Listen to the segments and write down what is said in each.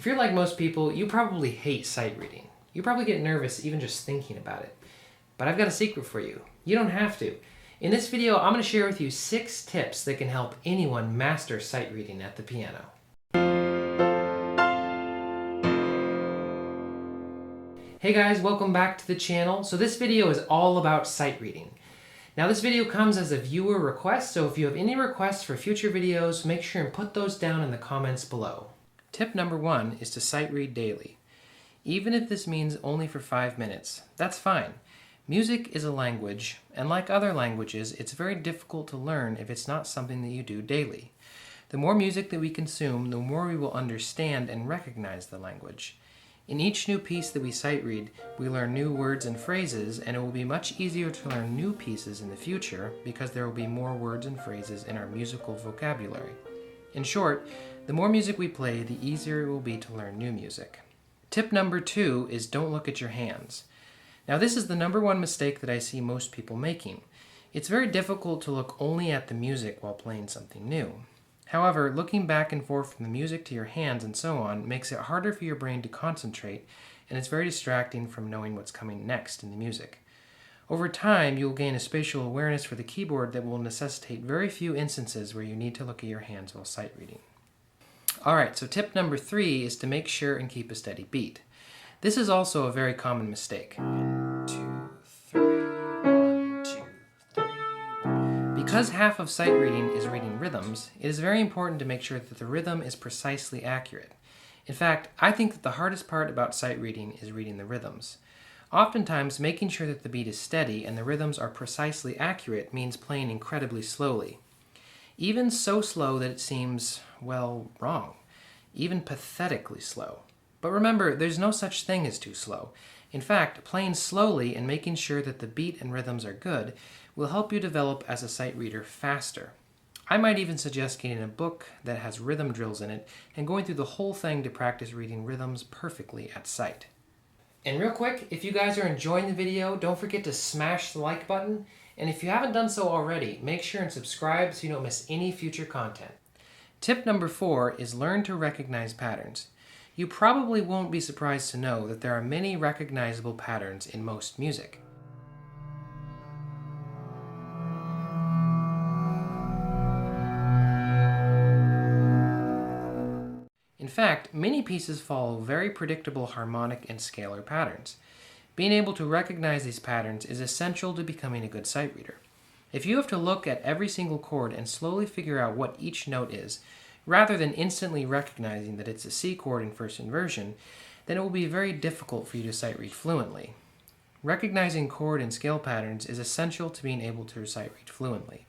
If you're like most people, you probably hate sight reading. You probably get nervous even just thinking about it. But I've got a secret for you. You don't have to. In this video, I'm going to share with you 6 tips that can help anyone master sight reading at the piano. Hey guys, welcome back to the channel. So this video is all about sight reading. Now this video comes as a viewer request, so if you have any requests for future videos, make sure and put those down in the comments below. Tip number 1 is to sight read daily. Even if this means only for 5 minutes, that's fine. Music is a language, and like other languages, it's very difficult to learn if it's not something that you do daily. The more music that we consume, the more we will understand and recognize the language. In each new piece that we sight read, we learn new words and phrases, and it will be much easier to learn new pieces in the future because there will be more words and phrases in our musical vocabulary. In short, the more music we play, the easier it will be to learn new music. Tip number 2 is don't look at your hands. Now this is the number 1 mistake that I see most people making. It's very difficult to look only at the music while playing something new. However, looking back and forth from the music to your hands and so on makes it harder for your brain to concentrate, and it's very distracting from knowing what's coming next in the music. Over time, you will gain a spatial awareness for the keyboard that will necessitate very few instances where you need to look at your hands while sight reading. Alright, so tip number 3 is to make sure and keep a steady beat. This is also a very common mistake. 1, 2, 3, 1, 2, 3, 1. Because half of sight reading is reading rhythms, it is very important to make sure that the rhythm is precisely accurate. In fact, I think that the hardest part about sight reading is reading the rhythms. Oftentimes, making sure that the beat is steady and the rhythms are precisely accurate means playing incredibly slowly. Even so slow that it seems, well, wrong. Even pathetically slow. But remember, there's no such thing as too slow. In fact, playing slowly and making sure that the beat and rhythms are good will help you develop as a sight reader faster. I might even suggest getting a book that has rhythm drills in it and going through the whole thing to practice reading rhythms perfectly at sight. And real quick, if you guys are enjoying the video, don't forget to smash the like button. And if you haven't done so already, make sure and subscribe so you don't miss any future content. Tip number 4 is learn to recognize patterns. You probably won't be surprised to know that there are many recognizable patterns in most music. In fact, many pieces follow very predictable harmonic and scalar patterns. Being able to recognize these patterns is essential to becoming a good sight reader. If you have to look at every single chord and slowly figure out what each note is, rather than instantly recognizing that it's a C chord in first inversion, then it will be very difficult for you to sight read fluently. Recognizing chord and scale patterns is essential to being able to sight read fluently.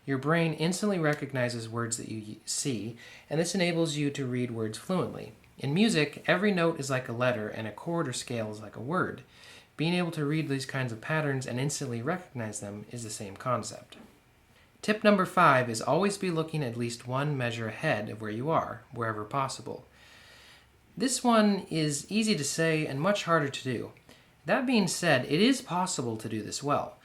Your brain instantly recognizes words that you see, and this enables you to read words fluently. In music, every note is like a letter, and a chord or scale is like a word. Being able to read these kinds of patterns and instantly recognize them is the same concept. Tip number 5 is always be looking at least 1 measure ahead of where you are, wherever possible. This one is easy to say and much harder to do. That being said, it is possible to do this well.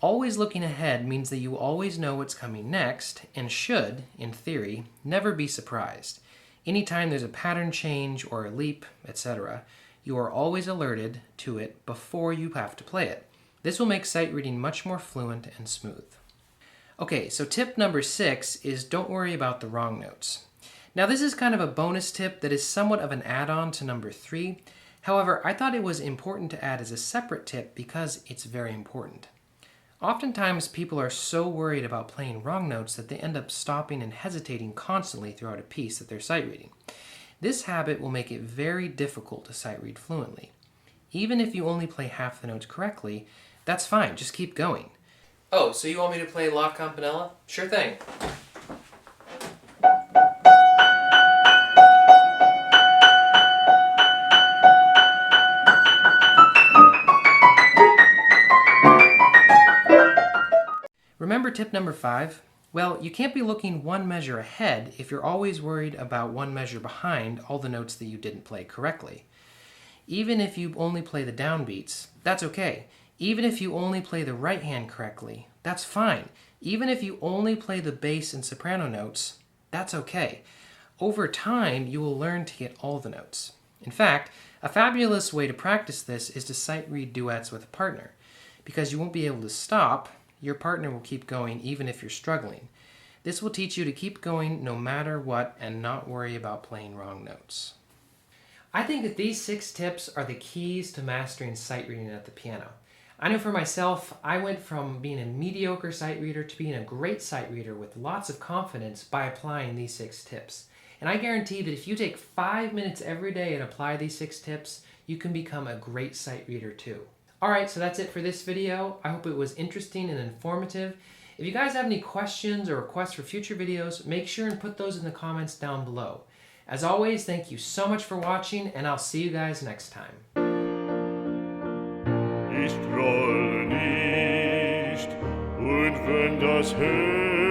Always looking ahead means that you always know what's coming next and should, in theory, never be surprised. Anytime there's a pattern change or a leap, etc., you are always alerted to it before you have to play it. This will make sight reading much more fluent and smooth. Okay, so tip number 6 is don't worry about the wrong notes. Now this is kind of a bonus tip that is somewhat of an add-on to number 3. However, I thought it was important to add as a separate tip because it's very important. Oftentimes people are so worried about playing wrong notes that they end up stopping and hesitating constantly throughout a piece that they're sight reading. This habit will make it very difficult to sight read fluently. Even if you only play half the notes correctly, that's fine, just keep going. Oh, so you want me to play La Campanella? Sure thing. Remember tip number 5? Well, you can't be looking 1 measure ahead if you're always worried about 1 measure behind all the notes that you didn't play correctly. Even if you only play the downbeats, that's okay. Even if you only play the right hand correctly, that's fine. Even if you only play the bass and soprano notes, that's okay. Over time, you will learn to get all the notes. In fact, a fabulous way to practice this is to sight read duets with a partner. Because you won't be able to stop, your partner will keep going even if you're struggling. This will teach you to keep going no matter what and not worry about playing wrong notes. I think that these 6 tips are the keys to mastering sight reading at the piano. I know for myself, I went from being a mediocre sight reader to being a great sight reader with lots of confidence by applying these 6 tips. And I guarantee that if you take 5 minutes every day and apply these 6 tips, you can become a great sight reader too. Alright, so that's it for this video. I hope it was interesting and informative. If you guys have any questions or requests for future videos, make sure and put those in the comments down below. As always, thank you so much for watching, and I'll see you guys next time. Ich trolle nicht, und wenn das Herz